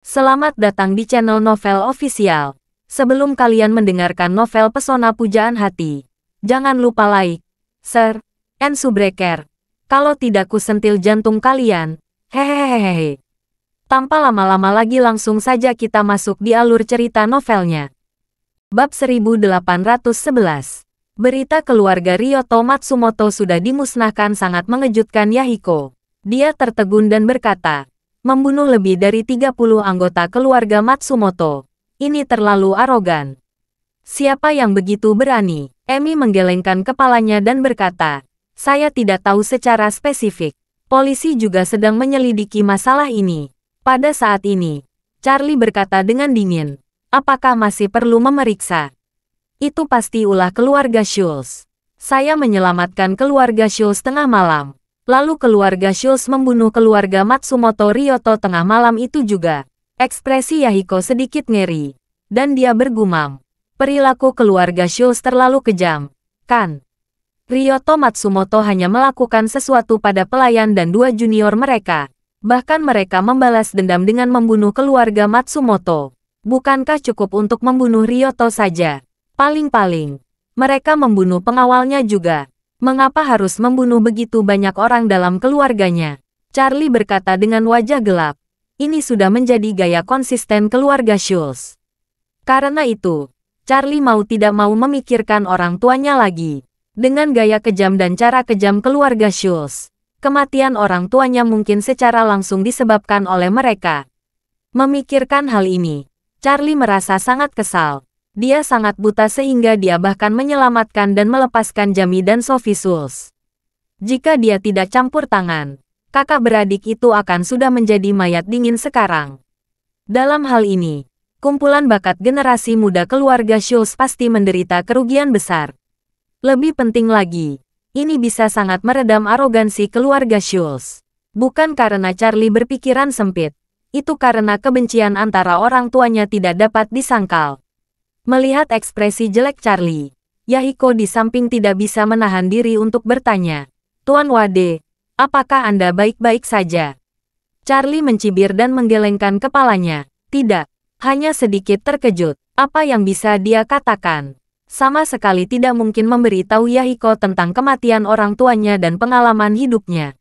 Selamat datang di channel Novel Official. Sebelum kalian mendengarkan novel Pesona Pujaan Hati, jangan lupa like, share, and subscribe. Kalau tidak kusentil jantung kalian. Hehehehe. Tanpa lama-lama lagi langsung saja kita masuk di alur cerita novelnya. Bab 1811. Berita keluarga Ryoto Matsumoto sudah dimusnahkan sangat mengejutkan Yahiko. Dia tertegun dan berkata, membunuh lebih dari 30 anggota keluarga Matsumoto. Ini terlalu arogan. Siapa yang begitu berani? Emi menggelengkan kepalanya dan berkata, saya tidak tahu secara spesifik. Polisi juga sedang menyelidiki masalah ini. Pada saat ini, Charlie berkata dengan dingin, apakah masih perlu memeriksa? Itu pasti ulah keluarga Schultz. Saya menyelamatkan keluarga Schultz tengah malam. Lalu keluarga Schultz membunuh keluarga Matsumoto Ryoto tengah malam itu juga. Ekspresi Yahiko sedikit ngeri. Dan dia bergumam. Perilaku keluarga Schultz terlalu kejam. Kan? Ryoto Matsumoto hanya melakukan sesuatu pada pelayan dan dua junior mereka. Bahkan mereka membalas dendam dengan membunuh keluarga Matsumoto. Bukankah cukup untuk membunuh Ryoto saja? Paling-paling, mereka membunuh pengawalnya juga. Mengapa harus membunuh begitu banyak orang dalam keluarganya? Charlie berkata dengan wajah gelap. Ini sudah menjadi gaya konsisten keluarga Schultz. Karena itu, Charlie mau tidak mau memikirkan orang tuanya lagi. Dengan gaya kejam dan cara kejam keluarga Schultz, kematian orang tuanya mungkin secara langsung disebabkan oleh mereka. Memikirkan hal ini, Charlie merasa sangat kesal. Dia sangat buta sehingga dia bahkan menyelamatkan dan melepaskan Jamie dan Sophie Schultz. Jika dia tidak campur tangan, kakak beradik itu akan sudah menjadi mayat dingin sekarang. Dalam hal ini, kumpulan bakat generasi muda keluarga Schultz pasti menderita kerugian besar. Lebih penting lagi, ini bisa sangat meredam arogansi keluarga Schultz. Bukan karena Charlie berpikiran sempit, itu karena kebencian antara orang tuanya tidak dapat disangkal. Melihat ekspresi jelek Charlie, Yahiko di samping tidak bisa menahan diri untuk bertanya, Tuan Wade, apakah Anda baik-baik saja? Charlie mencibir dan menggelengkan kepalanya. Tidak, hanya sedikit terkejut. Apa yang bisa dia katakan? Sama sekali tidak mungkin memberitahu Yahiko tentang kematian orang tuanya dan pengalaman hidupnya.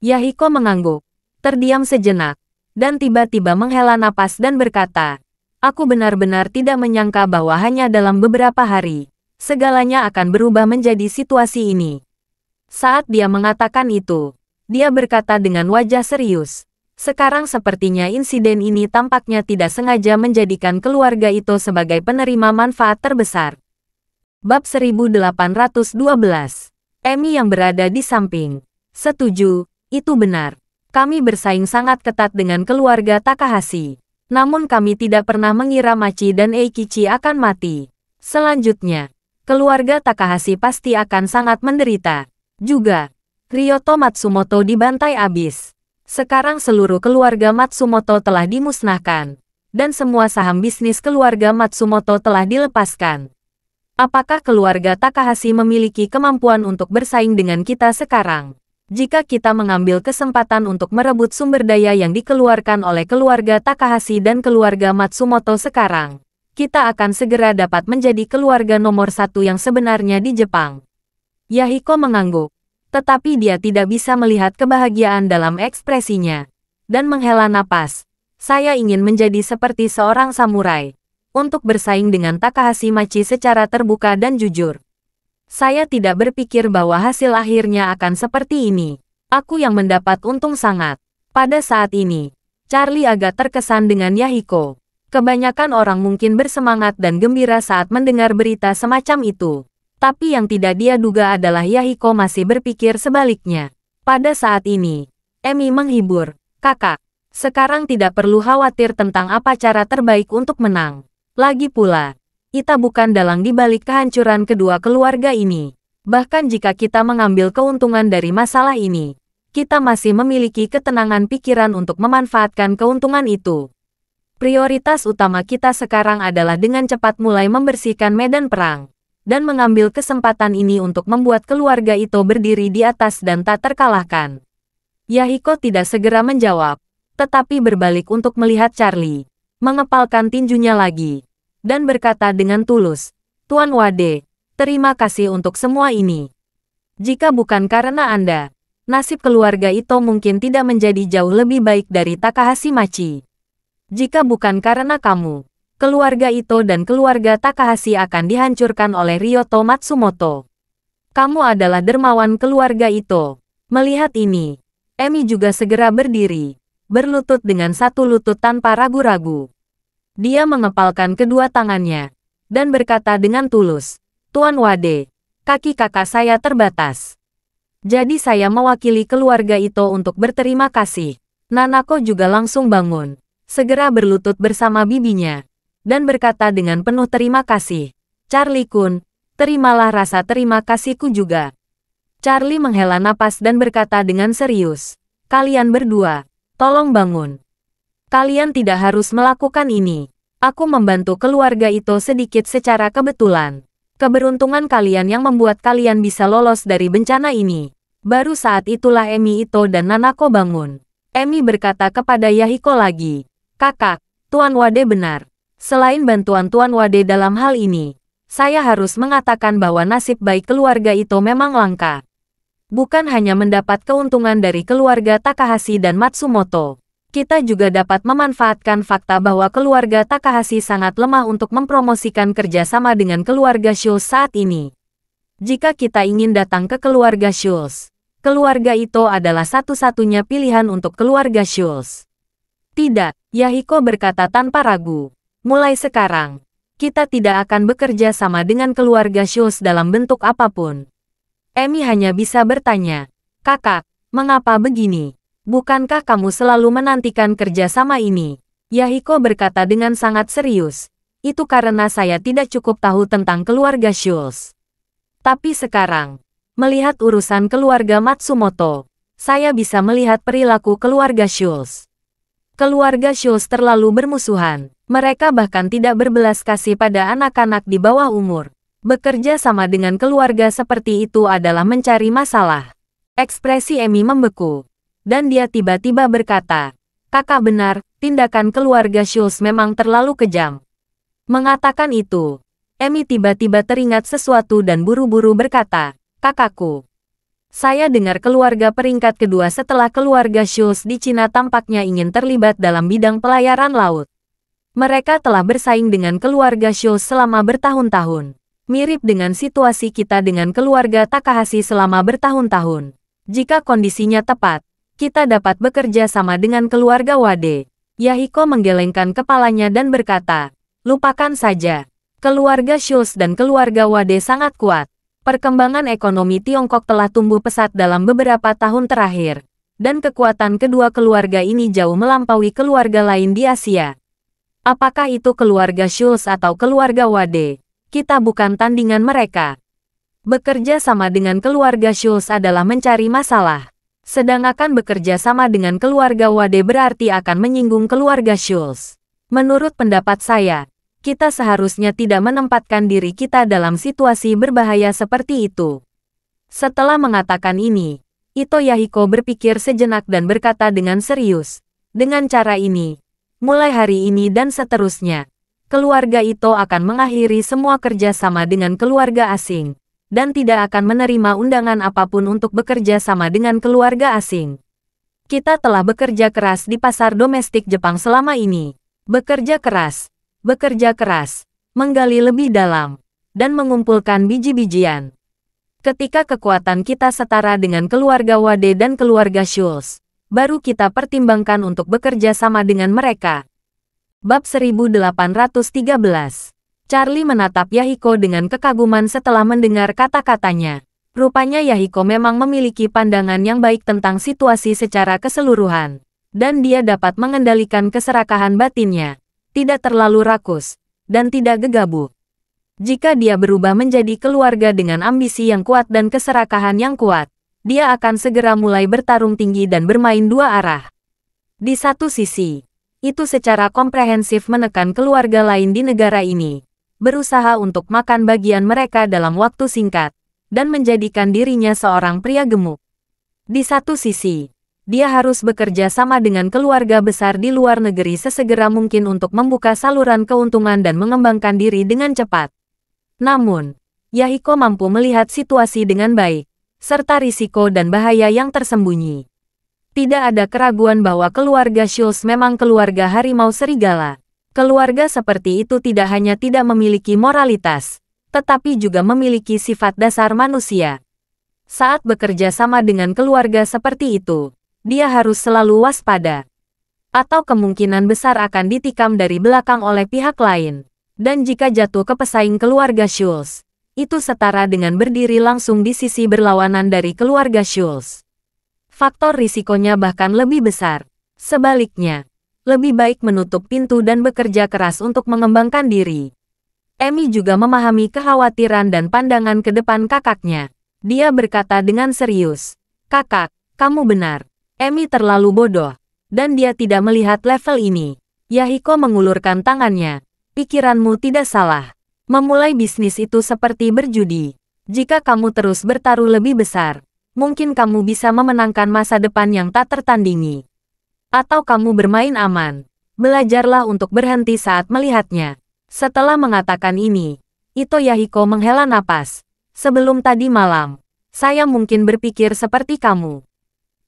Yahiko mengangguk, terdiam sejenak, dan tiba-tiba menghela napas dan berkata, aku benar-benar tidak menyangka bahwa hanya dalam beberapa hari, segalanya akan berubah menjadi situasi ini. Saat dia mengatakan itu, dia berkata dengan wajah serius. Sekarang sepertinya insiden ini tampaknya tidak sengaja menjadikan keluarga itu sebagai penerima manfaat terbesar. Bab 1812. Emi yang berada di samping. Setuju, itu benar. Kami bersaing sangat ketat dengan keluarga Takahashi. Namun kami tidak pernah mengira Machi dan Eikichi akan mati. Selanjutnya, keluarga Takahashi pasti akan sangat menderita. Juga, Ryoto Matsumoto dibantai abis. Sekarang seluruh keluarga Matsumoto telah dimusnahkan. Dan semua saham bisnis keluarga Matsumoto telah dilepaskan. Apakah keluarga Takahashi memiliki kemampuan untuk bersaing dengan kita sekarang? Jika kita mengambil kesempatan untuk merebut sumber daya yang dikeluarkan oleh keluarga Takahashi dan keluarga Matsumoto sekarang, kita akan segera dapat menjadi keluarga nomor satu yang sebenarnya di Jepang. Yahiko mengangguk, tetapi dia tidak bisa melihat kebahagiaan dalam ekspresinya, dan menghela napas. Saya ingin menjadi seperti seorang samurai, untuk bersaing dengan Takahashi Machi secara terbuka dan jujur. Saya tidak berpikir bahwa hasil akhirnya akan seperti ini. Aku yang mendapat untung sangat. Pada saat ini, Charlie agak terkesan dengan Yahiko. Kebanyakan orang mungkin bersemangat dan gembira saat mendengar berita semacam itu. Tapi yang tidak dia duga adalah Yahiko masih berpikir sebaliknya. Pada saat ini, Emi menghibur. Kakak, sekarang tidak perlu khawatir tentang apa cara terbaik untuk menang. Lagi pula, kita bukan dalang di balik kehancuran kedua keluarga ini. Bahkan jika kita mengambil keuntungan dari masalah ini, kita masih memiliki ketenangan pikiran untuk memanfaatkan keuntungan itu. Prioritas utama kita sekarang adalah dengan cepat mulai membersihkan medan perang, dan mengambil kesempatan ini untuk membuat keluarga itu berdiri di atas dan tak terkalahkan. Yahiko tidak segera menjawab, tetapi berbalik untuk melihat Charlie, mengepalkan tinjunya lagi, dan berkata dengan tulus, Tuan Wade, terima kasih untuk semua ini. Jika bukan karena Anda, nasib keluarga Ito mungkin tidak menjadi jauh lebih baik dari Takahashi Machi. Jika bukan karena kamu, keluarga Ito dan keluarga Takahashi akan dihancurkan oleh Ryoto Matsumoto. Kamu adalah dermawan keluarga Ito. Melihat ini, Emi juga segera berdiri, berlutut dengan satu lutut tanpa ragu-ragu. Dia mengepalkan kedua tangannya, dan berkata dengan tulus, Tuan Wade, kaki kakak saya terbatas. Jadi saya mewakili keluarga Ito untuk berterima kasih. Nanako juga langsung bangun, segera berlutut bersama bibinya, dan berkata dengan penuh terima kasih, Charlie-kun, terimalah rasa terima kasihku juga. Charlie menghela napas dan berkata dengan serius, kalian berdua, tolong bangun. Kalian tidak harus melakukan ini. Aku membantu keluarga Ito sedikit secara kebetulan. Keberuntungan kalian yang membuat kalian bisa lolos dari bencana ini. Baru saat itulah Emi Ito dan Nanako bangun. Emi berkata kepada Yahiko lagi, Kakak, Tuan Wade benar. Selain bantuan Tuan Wade dalam hal ini, saya harus mengatakan bahwa nasib baik keluarga Ito memang langka. Bukan hanya mendapat keuntungan dari keluarga Takahashi dan Matsumoto, kita juga dapat memanfaatkan fakta bahwa keluarga Takahashi sangat lemah untuk mempromosikan kerjasama dengan keluarga Schultz saat ini. Jika kita ingin datang ke keluarga Schultz, keluarga Ito adalah satu-satunya pilihan untuk keluarga Schultz. Tidak, Yahiko berkata tanpa ragu. Mulai sekarang, kita tidak akan bekerja sama dengan keluarga Schultz dalam bentuk apapun. Emi hanya bisa bertanya, Kakak, mengapa begini? Bukankah kamu selalu menantikan kerjasama ini? Yahiko berkata dengan sangat serius. Itu karena saya tidak cukup tahu tentang keluarga Schultz. Tapi sekarang, melihat urusan keluarga Matsumoto, saya bisa melihat perilaku keluarga Schultz. Keluarga Schultz terlalu bermusuhan. Mereka bahkan tidak berbelas kasih pada anak-anak di bawah umur. Bekerja sama dengan keluarga seperti itu adalah mencari masalah. Ekspresi Emi membeku. Dan dia tiba-tiba berkata, Kakak benar, tindakan keluarga Schultz memang terlalu kejam. Mengatakan itu, Emi tiba-tiba teringat sesuatu dan buru-buru berkata, Kakakku. Saya dengar keluarga peringkat kedua setelah keluarga Schultz di Cina tampaknya ingin terlibat dalam bidang pelayaran laut. Mereka telah bersaing dengan keluarga Schultz selama bertahun-tahun. Mirip dengan situasi kita dengan keluarga Takahashi selama bertahun-tahun. Jika kondisinya tepat, kita dapat bekerja sama dengan keluarga Wade. Yahiko menggelengkan kepalanya dan berkata, lupakan saja. Keluarga Schultz dan keluarga Wade sangat kuat. Perkembangan ekonomi Tiongkok telah tumbuh pesat dalam beberapa tahun terakhir. Dan kekuatan kedua keluarga ini jauh melampaui keluarga lain di Asia. Apakah itu keluarga Schultz atau keluarga Wade? Kita bukan tandingan mereka. Bekerja sama dengan keluarga Schultz adalah mencari masalah. Sedangkan bekerja sama dengan keluarga Wade berarti akan menyinggung keluarga Schultz. Menurut pendapat saya, kita seharusnya tidak menempatkan diri kita dalam situasi berbahaya seperti itu. Setelah mengatakan ini, Ito Yahiko berpikir sejenak dan berkata dengan serius, dengan cara ini, mulai hari ini dan seterusnya, keluarga Ito akan mengakhiri semua kerjasama dengan keluarga asing, dan tidak akan menerima undangan apapun untuk bekerja sama dengan keluarga asing. Kita telah bekerja keras di pasar domestik Jepang selama ini. Bekerja keras, menggali lebih dalam, dan mengumpulkan biji-bijian. Ketika kekuatan kita setara dengan keluarga Wade dan keluarga Schultz, baru kita pertimbangkan untuk bekerja sama dengan mereka. Bab 1813. Charlie menatap Yahiko dengan kekaguman setelah mendengar kata-katanya. Rupanya Yahiko memang memiliki pandangan yang baik tentang situasi secara keseluruhan. Dan dia dapat mengendalikan keserakahan batinnya. Tidak terlalu rakus, dan tidak gegabah. Jika dia berubah menjadi keluarga dengan ambisi yang kuat dan keserakahan yang kuat, dia akan segera mulai bertarung tinggi dan bermain dua arah. Di satu sisi, itu secara komprehensif menekan keluarga lain di negara ini, berusaha untuk makan bagian mereka dalam waktu singkat, dan menjadikan dirinya seorang pria gemuk. Di satu sisi, dia harus bekerja sama dengan keluarga besar di luar negeri sesegera mungkin untuk membuka saluran keuntungan dan mengembangkan diri dengan cepat. Namun, Yahiko mampu melihat situasi dengan baik, serta risiko dan bahaya yang tersembunyi. Tidak ada keraguan bahwa keluarga Schultz memang keluarga harimau serigala. Keluarga seperti itu tidak hanya tidak memiliki moralitas, tetapi juga memiliki sifat dasar manusia. Saat bekerja sama dengan keluarga seperti itu, dia harus selalu waspada. Atau kemungkinan besar akan ditikam dari belakang oleh pihak lain. Dan jika jatuh ke pesaing keluarga Schultz, itu setara dengan berdiri langsung di sisi berlawanan dari keluarga Schultz. Faktor risikonya bahkan lebih besar. Sebaliknya, lebih baik menutup pintu dan bekerja keras untuk mengembangkan diri. Amy juga memahami kekhawatiran dan pandangan ke depan kakaknya. Dia berkata dengan serius, "Kakak, kamu benar. Amy terlalu bodoh, dan dia tidak melihat level ini." Yahiko mengulurkan tangannya. "Pikiranmu tidak salah. Memulai bisnis itu seperti berjudi. Jika kamu terus bertaruh lebih besar, mungkin kamu bisa memenangkan masa depan yang tak tertandingi. Atau kamu bermain aman. Belajarlah untuk berhenti saat melihatnya." Setelah mengatakan ini, Ito Yahiko menghela napas. "Sebelum tadi malam, saya mungkin berpikir seperti kamu.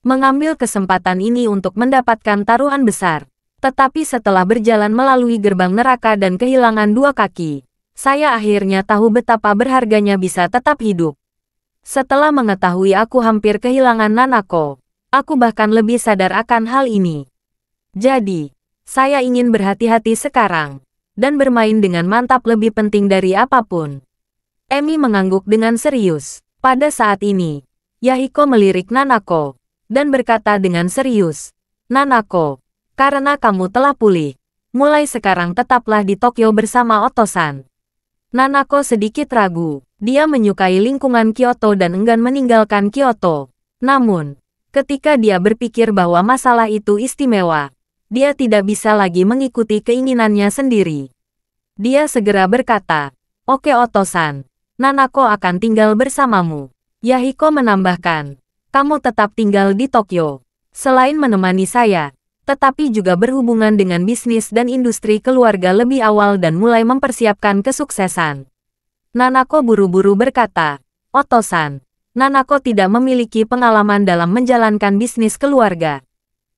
Mengambil kesempatan ini untuk mendapatkan taruhan besar. Tetapi setelah berjalan melalui gerbang neraka dan kehilangan dua kaki, saya akhirnya tahu betapa berharganya bisa tetap hidup. Setelah mengetahui aku hampir kehilangan Nanako, aku bahkan lebih sadar akan hal ini. Jadi, saya ingin berhati-hati sekarang, dan bermain dengan mantap lebih penting dari apapun." Amy mengangguk dengan serius. Pada saat ini, Yahiko melirik Nanako, dan berkata dengan serius, "Nanako, karena kamu telah pulih, mulai sekarang tetaplah di Tokyo bersama Oto-san." Nanako sedikit ragu. Dia menyukai lingkungan Kyoto dan enggan meninggalkan Kyoto. Namun, ketika dia berpikir bahwa masalah itu istimewa, dia tidak bisa lagi mengikuti keinginannya sendiri. Dia segera berkata, "Oke Oto-san, Nanako akan tinggal bersamamu." Yahiko menambahkan, "Kamu tetap tinggal di Tokyo. Selain menemani saya, tetapi juga berhubungan dengan bisnis dan industri keluarga lebih awal dan mulai mempersiapkan kesuksesan." Nanako buru-buru berkata, "Oto-san, Nanako tidak memiliki pengalaman dalam menjalankan bisnis keluarga.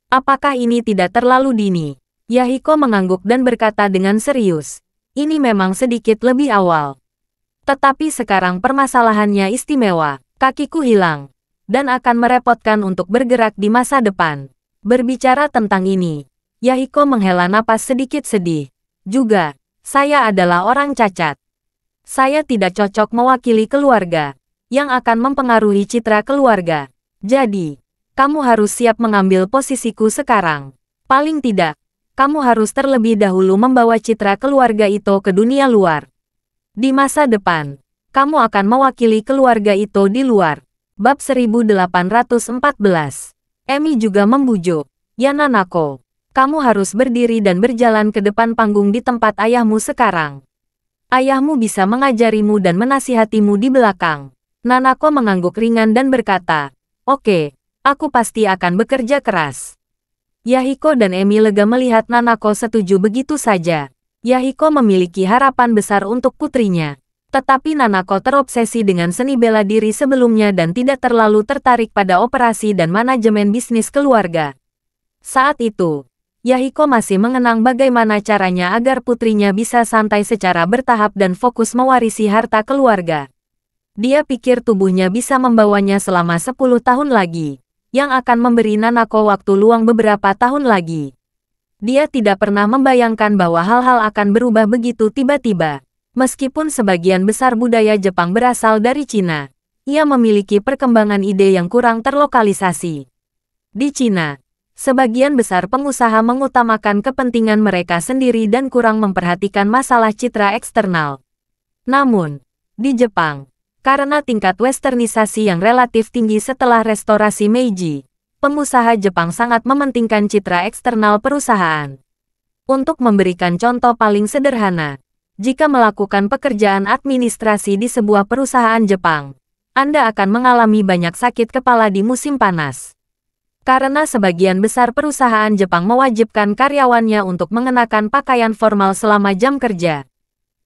Apakah ini tidak terlalu dini?" Yahiko mengangguk dan berkata dengan serius, "Ini memang sedikit lebih awal. Tetapi sekarang permasalahannya istimewa. Kakiku hilang, dan akan merepotkan untuk bergerak di masa depan." Berbicara tentang ini, Yahiko menghela napas sedikit sedih. "Juga, saya adalah orang cacat. Saya tidak cocok mewakili keluarga, yang akan mempengaruhi citra keluarga. Jadi, kamu harus siap mengambil posisiku sekarang. Paling tidak, kamu harus terlebih dahulu membawa citra keluarga itu ke dunia luar. Di masa depan, kamu akan mewakili keluarga itu di luar." Bab 1814. Amy juga membujuk, "Ya Nanako, kamu harus berdiri dan berjalan ke depan panggung di tempat ayahmu sekarang. Ayahmu bisa mengajarimu dan menasihatimu di belakang." Nanako mengangguk ringan dan berkata, "Oke, aku pasti akan bekerja keras." Yahiko dan Amy lega melihat Nanako setuju begitu saja. Yahiko memiliki harapan besar untuk putrinya. Tetapi Nanako terobsesi dengan seni bela diri sebelumnya dan tidak terlalu tertarik pada operasi dan manajemen bisnis keluarga. Saat itu, Yahiko masih mengenang bagaimana caranya agar putrinya bisa santai secara bertahap dan fokus mewarisi harta keluarga. Dia pikir tubuhnya bisa membawanya selama 10 tahun lagi, yang akan memberi Nanako waktu luang beberapa tahun lagi. Dia tidak pernah membayangkan bahwa hal-hal akan berubah begitu tiba-tiba. Meskipun sebagian besar budaya Jepang berasal dari Cina, ia memiliki perkembangan ide yang kurang terlokalisasi. Di Cina, sebagian besar pengusaha mengutamakan kepentingan mereka sendiri dan kurang memperhatikan masalah citra eksternal. Namun, di Jepang, karena tingkat westernisasi yang relatif tinggi setelah restorasi Meiji, pengusaha Jepang sangat mementingkan citra eksternal perusahaan. Untuk memberikan contoh paling sederhana, jika melakukan pekerjaan administrasi di sebuah perusahaan Jepang, Anda akan mengalami banyak sakit kepala di musim panas. Karena sebagian besar perusahaan Jepang mewajibkan karyawannya untuk mengenakan pakaian formal selama jam kerja.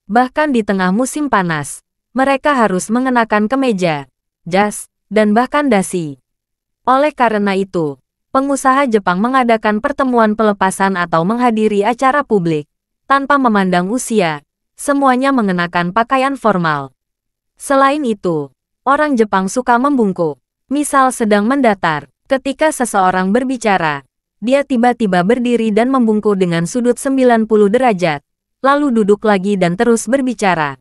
Bahkan di tengah musim panas, mereka harus mengenakan kemeja, jas, dan bahkan dasi. Oleh karena itu, pengusaha Jepang mengadakan pertemuan pelepasan atau menghadiri acara publik, tanpa memandang usia, semuanya mengenakan pakaian formal. Selain itu, orang Jepang suka membungkuk, misal sedang mendatar. Ketika seseorang berbicara, dia tiba-tiba berdiri dan membungkuk dengan sudut 90 derajat, lalu duduk lagi dan terus berbicara.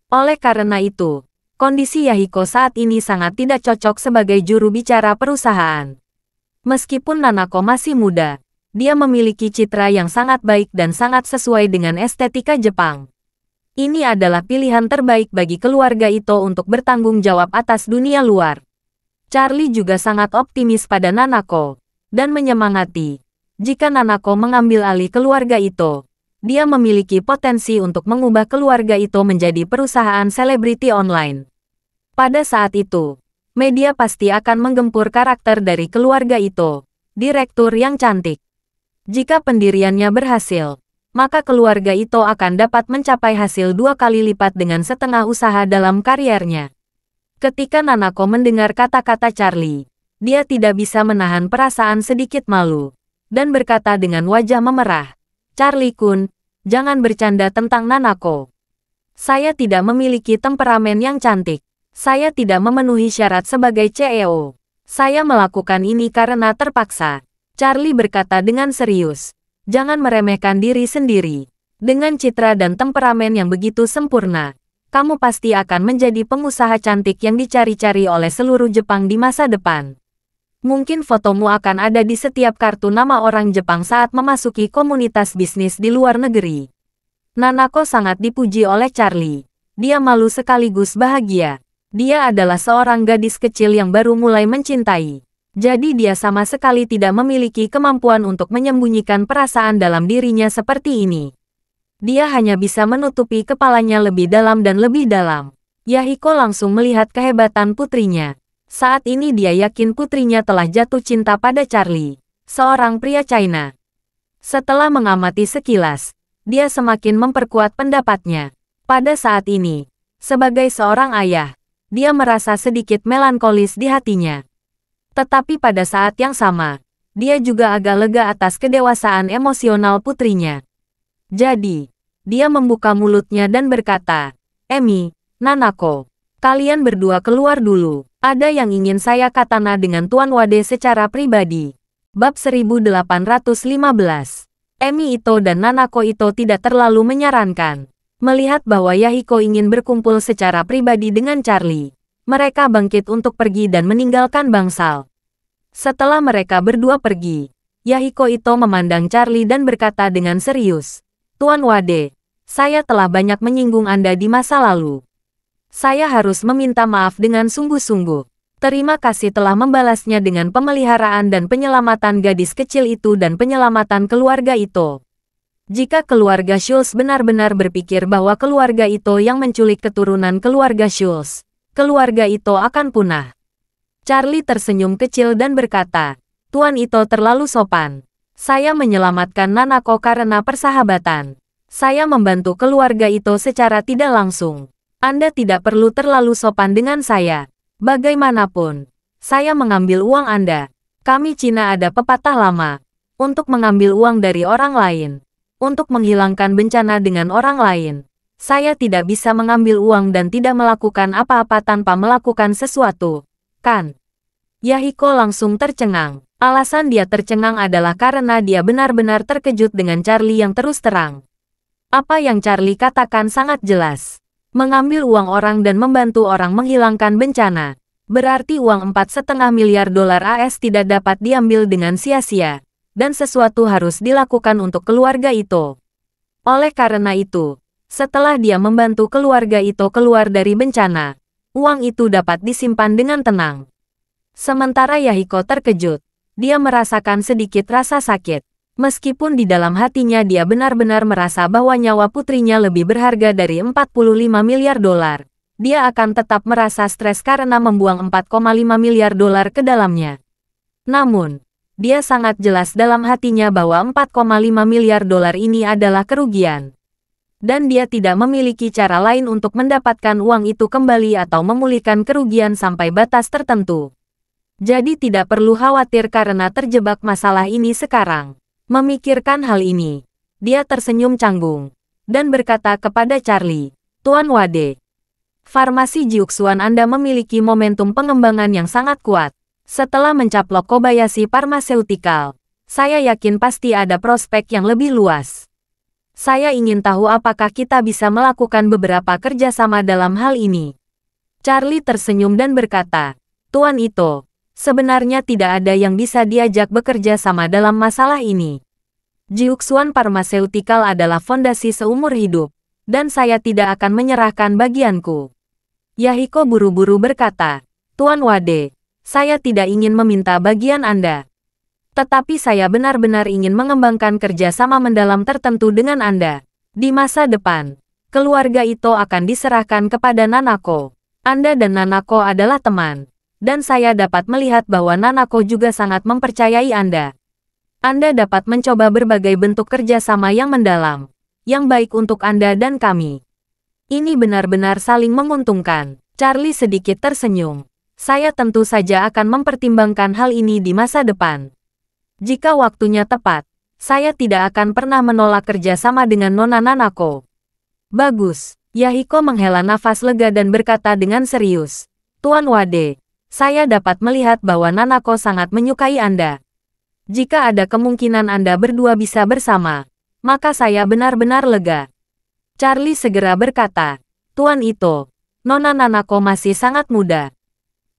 Oleh karena itu, kondisi Yahiko saat ini sangat tidak cocok sebagai juru bicara perusahaan. Meskipun Nanako masih muda, dia memiliki citra yang sangat baik dan sangat sesuai dengan estetika Jepang. Ini adalah pilihan terbaik bagi keluarga Ito untuk bertanggung jawab atas dunia luar. Charlie juga sangat optimis pada Nanako, dan menyemangati. Jika Nanako mengambil alih keluarga Ito, dia memiliki potensi untuk mengubah keluarga Ito menjadi perusahaan selebriti online. Pada saat itu, media pasti akan menggempur karakter dari keluarga Ito, direktur yang cantik. Jika pendiriannya berhasil, maka keluarga Ito akan dapat mencapai hasil 2 kali lipat dengan setengah usaha dalam kariernya. Ketika Nanako mendengar kata-kata Charlie, dia tidak bisa menahan perasaan sedikit malu, dan berkata dengan wajah memerah, "Charlie-kun, jangan bercanda tentang Nanako. Saya tidak memiliki temperamen yang cantik. Saya tidak memenuhi syarat sebagai CEO. Saya melakukan ini karena terpaksa." Charlie berkata dengan serius, "Jangan meremehkan diri sendiri. Dengan citra dan temperamen yang begitu sempurna, kamu pasti akan menjadi pengusaha cantik yang dicari-cari oleh seluruh Jepang di masa depan. Mungkin fotomu akan ada di setiap kartu nama orang Jepang saat memasuki komunitas bisnis di luar negeri." Nanako sangat dipuji oleh Charlie. Dia malu sekaligus bahagia. Dia adalah seorang gadis kecil yang baru mulai mencintai. Jadi dia sama sekali tidak memiliki kemampuan untuk menyembunyikan perasaan dalam dirinya seperti ini. Dia hanya bisa menutupi kepalanya lebih dalam dan lebih dalam. Yahiko langsung melihat kehebatan putrinya. Saat ini dia yakin putrinya telah jatuh cinta pada Charlie, seorang pria China. Setelah mengamati sekilas, dia semakin memperkuat pendapatnya. Pada saat ini, sebagai seorang ayah, dia merasa sedikit melankolis di hatinya. Tetapi pada saat yang sama, dia juga agak lega atas kedewasaan emosional putrinya. Jadi, dia membuka mulutnya dan berkata, "Emi, Nanako, kalian berdua keluar dulu. Ada yang ingin saya katana dengan Tuan Wade secara pribadi." Bab 1815. Emi Ito dan Nanako Ito tidak terlalu menyarankan. Melihat bahwa Yahiko ingin berkumpul secara pribadi dengan Charlie, mereka bangkit untuk pergi dan meninggalkan bangsal. Setelah mereka berdua pergi, Yahiko Ito memandang Charlie dan berkata dengan serius, "Tuan Wade, saya telah banyak menyinggung Anda di masa lalu. Saya harus meminta maaf dengan sungguh-sungguh. Terima kasih telah membalasnya dengan pemeliharaan dan penyelamatan gadis kecil itu dan penyelamatan keluarga Ito. Jika keluarga Schultz benar-benar berpikir bahwa keluarga Ito yang menculik keturunan keluarga Schultz, keluarga Ito akan punah." Charlie tersenyum kecil dan berkata, "Tuan Ito terlalu sopan. Saya menyelamatkan Nanako karena persahabatan. Saya membantu keluarga Ito secara tidak langsung. Anda tidak perlu terlalu sopan dengan saya. Bagaimanapun, saya mengambil uang Anda. Kami Cina ada pepatah lama. Untuk mengambil uang dari orang lain. Untuk menghilangkan bencana dengan orang lain. Saya tidak bisa mengambil uang dan tidak melakukan apa-apa tanpa melakukan sesuatu. Kan?" Yahiko langsung tercengang. Alasan dia tercengang adalah karena dia benar-benar terkejut dengan Charlie yang terus terang. Apa yang Charlie katakan sangat jelas. Mengambil uang orang dan membantu orang menghilangkan bencana. Berarti uang 4,5 miliar dolar AS tidak dapat diambil dengan sia-sia. Dan sesuatu harus dilakukan untuk keluarga Ito. Oleh karena itu, setelah dia membantu keluarga Ito keluar dari bencana, uang itu dapat disimpan dengan tenang. Sementara Yahiko terkejut, dia merasakan sedikit rasa sakit. Meskipun di dalam hatinya dia benar-benar merasa bahwa nyawa putrinya lebih berharga dari 45 miliar dolar, dia akan tetap merasa stres karena membuang 4,5 miliar dolar ke dalamnya. Namun, Dia sangat jelas dalam hatinya bahwa 4,5 miliar dolar ini adalah kerugian. Dan dia tidak memiliki cara lain untuk mendapatkan uang itu kembali atau memulihkan kerugian sampai batas tertentu. Jadi tidak perlu khawatir karena terjebak masalah ini sekarang. Memikirkan hal ini, dia tersenyum canggung dan berkata kepada Charlie, "Tuan Wade, farmasi Jiuxuan Anda memiliki momentum pengembangan yang sangat kuat. Setelah mencaplok Kobayashi Pharmaceutical, saya yakin pasti ada prospek yang lebih luas. Saya ingin tahu apakah kita bisa melakukan beberapa kerjasama dalam hal ini." Charlie tersenyum dan berkata, "Tuan Ito, sebenarnya tidak ada yang bisa diajak bekerja sama dalam masalah ini. Jiuxuan Pharmaceutical adalah fondasi seumur hidup, dan saya tidak akan menyerahkan bagianku." Yahiko buru-buru berkata, "Tuan Wade, saya tidak ingin meminta bagian Anda. Tetapi saya benar-benar ingin mengembangkan kerjasama mendalam tertentu dengan Anda. Di masa depan, keluarga Ito akan diserahkan kepada Nanako. Anda dan Nanako adalah teman. Dan saya dapat melihat bahwa Nanako juga sangat mempercayai Anda. Anda dapat mencoba berbagai bentuk kerjasama yang mendalam, yang baik untuk Anda dan kami. Ini benar-benar saling menguntungkan." Charlie sedikit tersenyum. "Saya tentu saja akan mempertimbangkan hal ini di masa depan. Jika waktunya tepat, saya tidak akan pernah menolak kerjasama dengan Nona Nanako." "Bagus." Yahiko menghela nafas lega dan berkata dengan serius, "Tuan Wade, saya dapat melihat bahwa Nanako sangat menyukai Anda. Jika ada kemungkinan Anda berdua bisa bersama, maka saya benar-benar lega." Charlie segera berkata, "Tuan Ito, Nona Nanako masih sangat muda.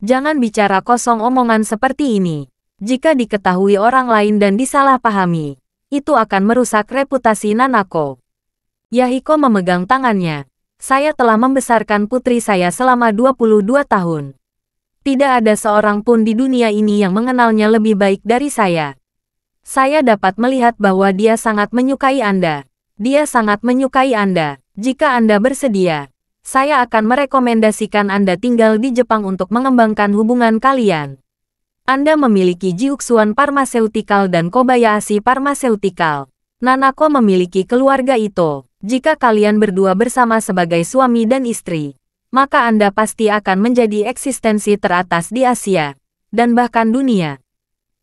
Jangan bicara kosong omongan seperti ini. Jika diketahui orang lain dan disalahpahami, itu akan merusak reputasi Nanako." Yahiko memegang tangannya. "Saya telah membesarkan putri saya selama 22 tahun. Tidak ada seorang pun di dunia ini yang mengenalnya lebih baik dari saya. Saya dapat melihat bahwa dia sangat menyukai Anda. Dia sangat menyukai Anda. Jika Anda bersedia, saya akan merekomendasikan Anda tinggal di Jepang untuk mengembangkan hubungan kalian. Anda memiliki Jiuxuan Pharmaceutical dan Kobayashi Pharmaceutical. Nanako memiliki keluarga Ito. Jika kalian berdua bersama sebagai suami dan istri, maka Anda pasti akan menjadi eksistensi teratas di Asia, dan bahkan dunia."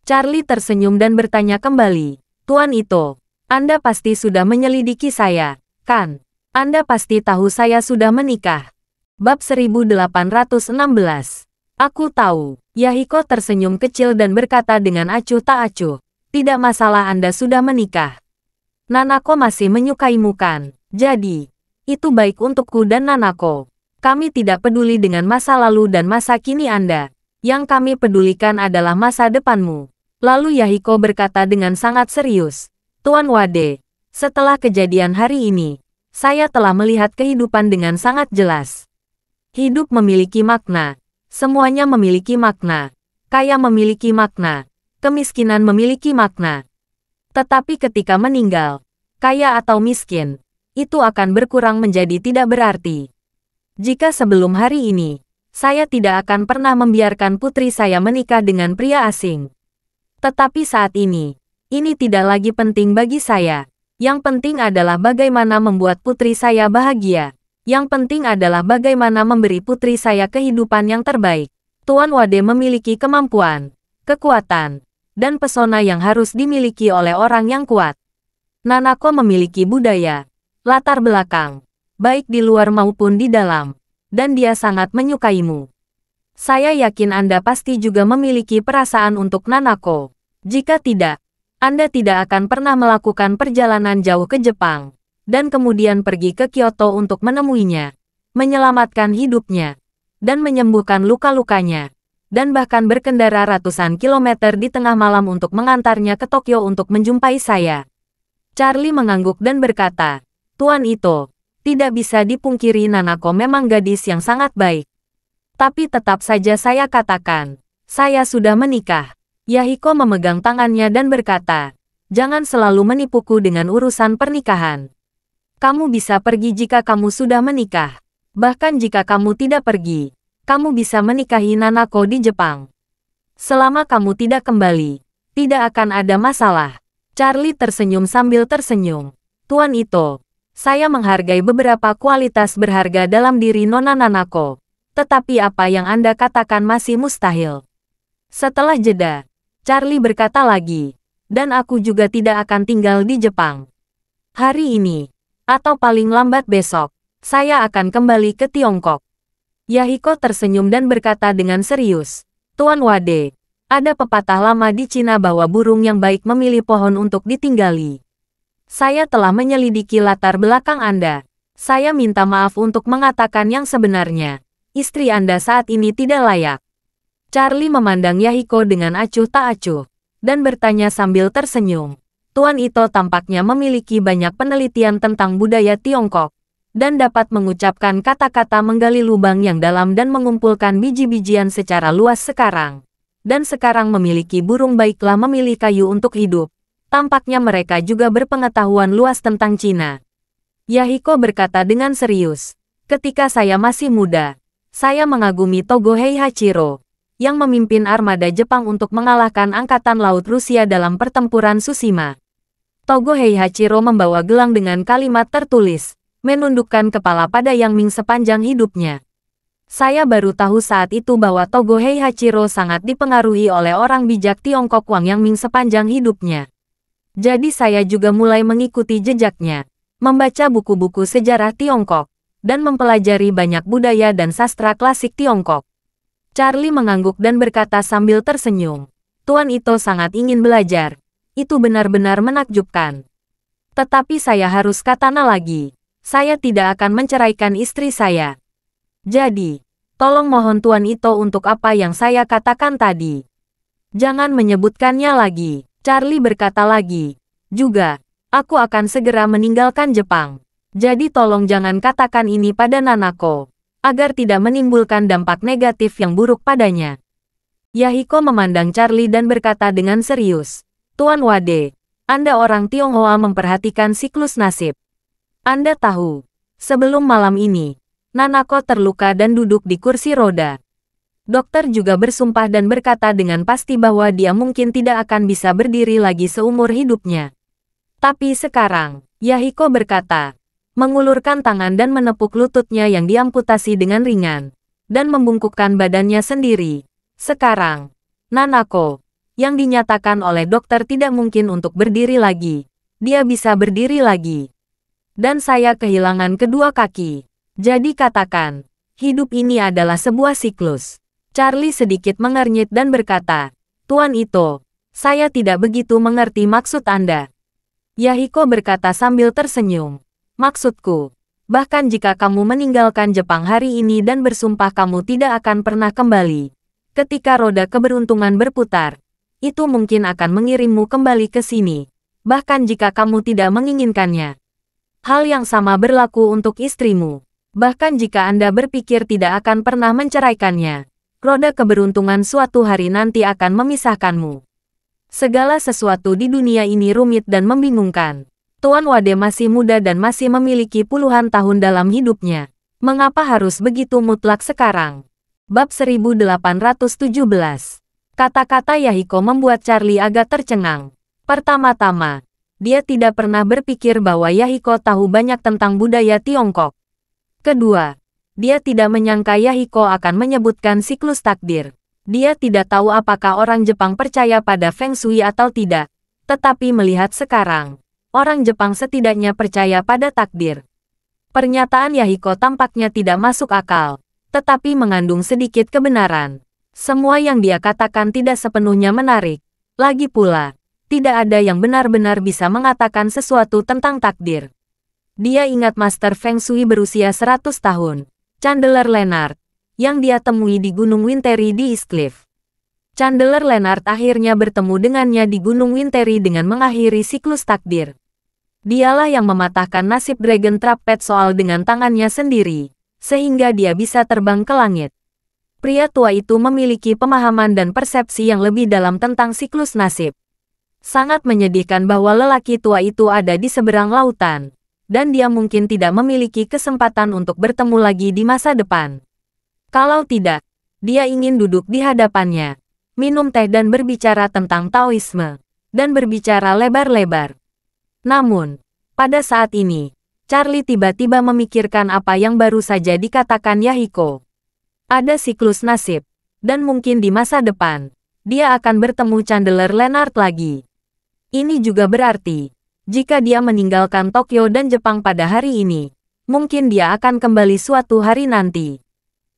Charlie tersenyum dan bertanya kembali, "Tuan Ito, Anda pasti sudah menyelidiki saya, kan? Anda pasti tahu saya sudah menikah." Bab 1816. "Aku tahu." Yahiko tersenyum kecil dan berkata dengan acuh tak acuh, "Tidak masalah Anda sudah menikah. Nanako masih menyukaimu kan? Jadi, itu baik untukku dan Nanako. Kami tidak peduli dengan masa lalu dan masa kini Anda. Yang kami pedulikan adalah masa depanmu." Lalu Yahiko berkata dengan sangat serius, "Tuan Wade, setelah kejadian hari ini, saya telah melihat kehidupan dengan sangat jelas. Hidup memiliki makna. Semuanya memiliki makna. Kaya memiliki makna. Kemiskinan memiliki makna. Tetapi ketika meninggal, kaya atau miskin, itu akan berkurang menjadi tidak berarti. Jika sebelum hari ini, saya tidak akan pernah membiarkan putri saya menikah dengan pria asing. Tetapi saat ini tidak lagi penting bagi saya. Yang penting adalah bagaimana membuat putri saya bahagia. Yang penting adalah bagaimana memberi putri saya kehidupan yang terbaik. Tuan Wade memiliki kemampuan, kekuatan, dan pesona yang harus dimiliki oleh orang yang kuat. Nanako memiliki budaya, latar belakang, baik di luar maupun di dalam, dan dia sangat menyukaimu. Saya yakin Anda pasti juga memiliki perasaan untuk Nanako. Jika tidak, Anda tidak akan pernah melakukan perjalanan jauh ke Jepang, dan kemudian pergi ke Kyoto untuk menemuinya, menyelamatkan hidupnya, dan menyembuhkan luka-lukanya, dan bahkan berkendara ratusan kilometer di tengah malam untuk mengantarnya ke Tokyo untuk menjumpai saya." Charlie mengangguk dan berkata, "Tuan Ito, tidak bisa dipungkiri Nanako memang gadis yang sangat baik. Tapi tetap saja saya katakan, saya sudah menikah." Yahiko memegang tangannya dan berkata, "Jangan selalu menipuku dengan urusan pernikahan. Kamu bisa pergi jika kamu sudah menikah. Bahkan jika kamu tidak pergi, kamu bisa menikahi Nanako di Jepang. Selama kamu tidak kembali, Tidak akan ada masalah. Charlie tersenyum sambil tersenyum. Tuan Ito, saya menghargai beberapa kualitas berharga dalam diri Nona Nanako. Tetapi apa yang Anda katakan masih mustahil. Setelah jeda, Charlie berkata lagi, dan aku juga tidak akan tinggal di Jepang. Hari ini, atau paling lambat besok, saya akan kembali ke Tiongkok. Yahiko tersenyum dan berkata dengan serius, Tuan Wade, ada pepatah lama di Cina bahwa burung yang baik memilih pohon untuk ditinggali. Saya telah menyelidiki latar belakang Anda. Saya minta maaf untuk mengatakan yang sebenarnya. Istri Anda saat ini tidak layak. Charlie memandang Yahiko dengan acuh tak acuh, dan bertanya sambil tersenyum. Tuan Ito tampaknya memiliki banyak penelitian tentang budaya Tiongkok, dan dapat mengucapkan kata-kata menggali lubang yang dalam dan mengumpulkan biji-bijian secara luas sekarang. Dan sekarang memiliki burung baiklah memilih kayu untuk hidup. Tampaknya mereka juga berpengetahuan luas tentang Cina. Yahiko berkata dengan serius, ketika saya masih muda, saya mengagumi Togo Heihachiro, yang memimpin armada Jepang untuk mengalahkan Angkatan Laut Rusia dalam pertempuran Tsushima. Togo Heihachiro membawa gelang dengan kalimat tertulis, menundukkan kepala pada Yang Ming sepanjang hidupnya. Saya baru tahu saat itu bahwa Togo Heihachiro sangat dipengaruhi oleh orang bijak Tiongkok Wang Yang Ming sepanjang hidupnya. Jadi saya juga mulai mengikuti jejaknya, membaca buku-buku sejarah Tiongkok, dan mempelajari banyak budaya dan sastra klasik Tiongkok. Charlie mengangguk dan berkata sambil tersenyum, Tuan Ito sangat ingin belajar. Itu benar-benar menakjubkan. Tetapi saya harus katana lagi. Saya tidak akan menceraikan istri saya. Jadi, tolong mohon Tuan Ito untuk apa yang saya katakan tadi. Jangan menyebutkannya lagi. Charlie berkata lagi. Juga, aku akan segera meninggalkan Jepang. Jadi tolong jangan katakan ini pada Nanako, agar tidak menimbulkan dampak negatif yang buruk padanya. Yahiko memandang Charlie dan berkata dengan serius. Tuan Wade, Anda orang Tionghoa memperhatikan siklus nasib. Anda tahu, sebelum malam ini, Nanako terluka dan duduk di kursi roda. Dokter juga bersumpah dan berkata dengan pasti bahwa dia mungkin tidak akan bisa berdiri lagi seumur hidupnya. Tapi sekarang, Yahiko berkata, mengulurkan tangan dan menepuk lututnya yang diamputasi dengan ringan, dan membungkukkan badannya sendiri. Sekarang, Nanako, yang dinyatakan oleh dokter tidak mungkin untuk berdiri lagi, dia bisa berdiri lagi. Dan saya kehilangan kedua kaki. Jadi katakan, hidup ini adalah sebuah siklus. Charlie sedikit mengernyit dan berkata, Tuan Ito, saya tidak begitu mengerti maksud Anda. Yahiko berkata sambil tersenyum, maksudku, bahkan jika kamu meninggalkan Jepang hari ini dan bersumpah kamu tidak akan pernah kembali, ketika roda keberuntungan berputar, itu mungkin akan mengirimmu kembali ke sini, bahkan jika kamu tidak menginginkannya. Hal yang sama berlaku untuk istrimu. Bahkan jika Anda berpikir tidak akan pernah menceraikannya, roda keberuntungan suatu hari nanti akan memisahkanmu. Segala sesuatu di dunia ini rumit dan membingungkan. Tuan Wade masih muda dan masih memiliki puluhan tahun dalam hidupnya. Mengapa harus begitu mutlak sekarang? Bab 1817. Kata-kata Yahiko membuat Charlie agak tercengang. Pertama-tama, dia tidak pernah berpikir bahwa Yahiko tahu banyak tentang budaya Tiongkok. Kedua, dia tidak menyangka Yahiko akan menyebutkan siklus takdir. Dia tidak tahu apakah orang Jepang percaya pada Feng Shui atau tidak. Tetapi melihat sekarang, orang Jepang setidaknya percaya pada takdir. Pernyataan Yahiko tampaknya tidak masuk akal, tetapi mengandung sedikit kebenaran. Semua yang dia katakan tidak sepenuhnya menarik. Lagi pula, tidak ada yang benar-benar bisa mengatakan sesuatu tentang takdir. Dia ingat Master Feng Shui berusia 100 tahun, Chandler Leonard, yang dia temui di Gunung Winteri di East Cliff. Chandler Leonard akhirnya bertemu dengannya di Gunung Winteri dengan mengakhiri siklus takdir. Dialah yang mematahkan nasib Dragon Trumpet Soul dengan tangannya sendiri, sehingga dia bisa terbang ke langit. Pria tua itu memiliki pemahaman dan persepsi yang lebih dalam tentang siklus nasib. Sangat menyedihkan bahwa lelaki tua itu ada di seberang lautan, dan dia mungkin tidak memiliki kesempatan untuk bertemu lagi di masa depan. Kalau tidak, dia ingin duduk di hadapannya, minum teh dan berbicara tentang Taoisme, dan berbicara lebar-lebar. Namun, pada saat ini, Charlie tiba-tiba memikirkan apa yang baru saja dikatakan Yahiko. Ada siklus nasib, dan mungkin di masa depan, dia akan bertemu Chandler Leonard lagi. Ini juga berarti, jika dia meninggalkan Tokyo dan Jepang pada hari ini, mungkin dia akan kembali suatu hari nanti.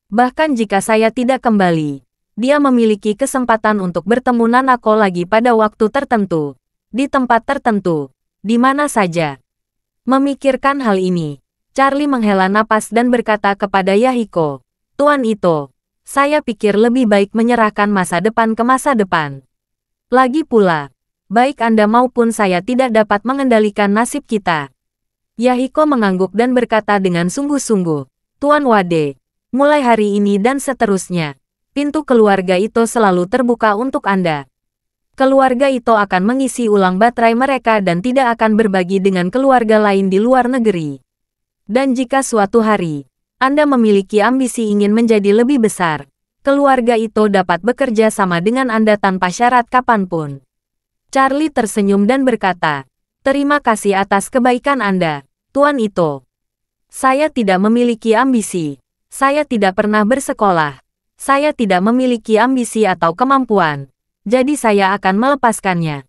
Bahkan jika saya tidak kembali, dia memiliki kesempatan untuk bertemu Nanako lagi pada waktu tertentu, di tempat tertentu, di mana saja. Memikirkan hal ini, Charlie menghela napas dan berkata kepada Yahiko, "Tuan Ito, saya pikir lebih baik menyerahkan masa depan ke masa depan. Lagi pula, baik Anda maupun saya tidak dapat mengendalikan nasib kita." Yahiko mengangguk dan berkata dengan sungguh-sungguh, "Tuan Wade, mulai hari ini dan seterusnya, pintu keluarga Ito selalu terbuka untuk Anda. Keluarga Ito akan mengisi ulang baterai mereka dan tidak akan berbagi dengan keluarga lain di luar negeri. Dan jika suatu hari, Anda memiliki ambisi ingin menjadi lebih besar, keluarga Ito dapat bekerja sama dengan Anda tanpa syarat kapanpun." Charlie tersenyum dan berkata, "Terima kasih atas kebaikan Anda, Tuan Ito. Saya tidak memiliki ambisi. Saya tidak pernah bersekolah. Saya tidak memiliki ambisi atau kemampuan. Jadi saya akan melepaskannya."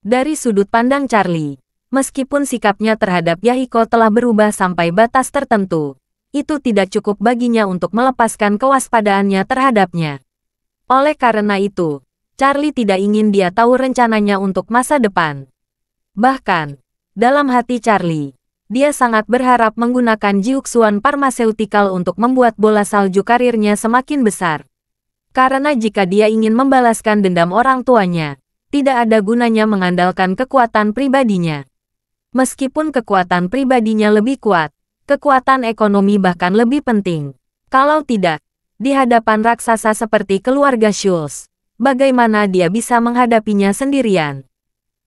Dari sudut pandang Charlie, meskipun sikapnya terhadap Yahiko telah berubah sampai batas tertentu, itu tidak cukup baginya untuk melepaskan kewaspadaannya terhadapnya. Oleh karena itu, Charlie tidak ingin dia tahu rencananya untuk masa depan. Bahkan, dalam hati Charlie, dia sangat berharap menggunakan Jiuxuan Pharmaceutical untuk membuat bola salju karirnya semakin besar. Karena jika dia ingin membalaskan dendam orang tuanya, tidak ada gunanya mengandalkan kekuatan pribadinya. Meskipun kekuatan pribadinya lebih kuat, kekuatan ekonomi bahkan lebih penting. Kalau tidak, di hadapan raksasa seperti keluarga Schultz, bagaimana dia bisa menghadapinya sendirian?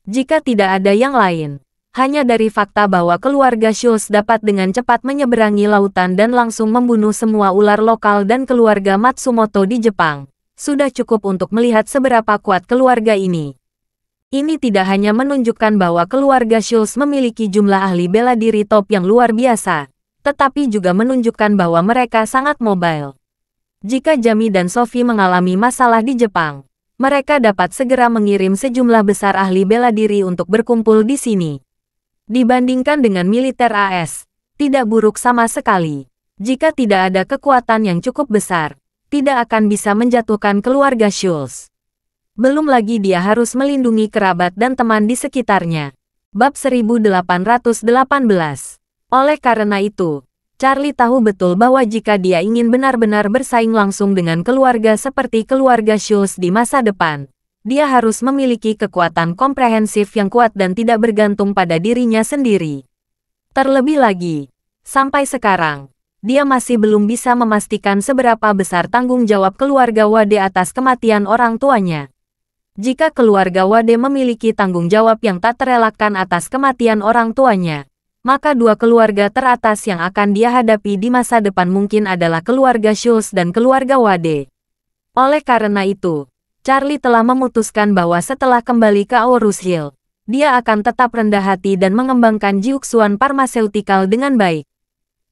Jika tidak ada yang lain, hanya dari fakta bahwa keluarga Schultz dapat dengan cepat menyeberangi lautan dan langsung membunuh semua ular lokal dan keluarga Matsumoto di Jepang, sudah cukup untuk melihat seberapa kuat keluarga ini. Ini tidak hanya menunjukkan bahwa keluarga Schultz memiliki jumlah ahli bela diri top yang luar biasa, tetapi juga menunjukkan bahwa mereka sangat mobile. Jika Jamie dan Sophie mengalami masalah di Jepang, mereka dapat segera mengirim sejumlah besar ahli bela diri untuk berkumpul di sini. Dibandingkan dengan militer AS, tidak buruk sama sekali. Jika tidak ada kekuatan yang cukup besar, tidak akan bisa menjatuhkan keluarga Schultz. Belum lagi dia harus melindungi kerabat dan teman di sekitarnya. Bab 1818. Oleh karena itu, Charlie tahu betul bahwa jika dia ingin benar-benar bersaing langsung dengan keluarga seperti keluarga Schultz di masa depan, dia harus memiliki kekuatan komprehensif yang kuat dan tidak bergantung pada dirinya sendiri. Terlebih lagi, sampai sekarang, dia masih belum bisa memastikan seberapa besar tanggung jawab keluarga Wade atas kematian orang tuanya. Jika keluarga Wade memiliki tanggung jawab yang tak terelakkan atas kematian orang tuanya, maka dua keluarga teratas yang akan dia hadapi di masa depan mungkin adalah keluarga Schultz dan keluarga Wade. Oleh karena itu, Charlie telah memutuskan bahwa setelah kembali ke Aorus Hill, dia akan tetap rendah hati dan mengembangkan Jiuxuan Pharmaceutical dengan baik.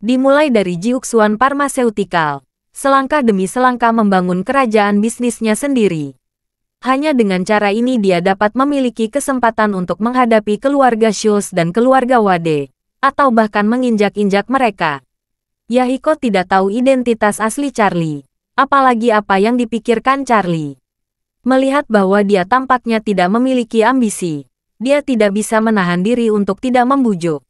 Dimulai dari Jiuxuan Pharmaceutical, selangkah demi selangkah membangun kerajaan bisnisnya sendiri. Hanya dengan cara ini dia dapat memiliki kesempatan untuk menghadapi keluarga Schultz dan keluarga Wade, atau bahkan menginjak-injak mereka. Yahiko tidak tahu identitas asli Charlie, apalagi apa yang dipikirkan Charlie. Melihat bahwa dia tampaknya tidak memiliki ambisi, dia tidak bisa menahan diri untuk tidak membujuk.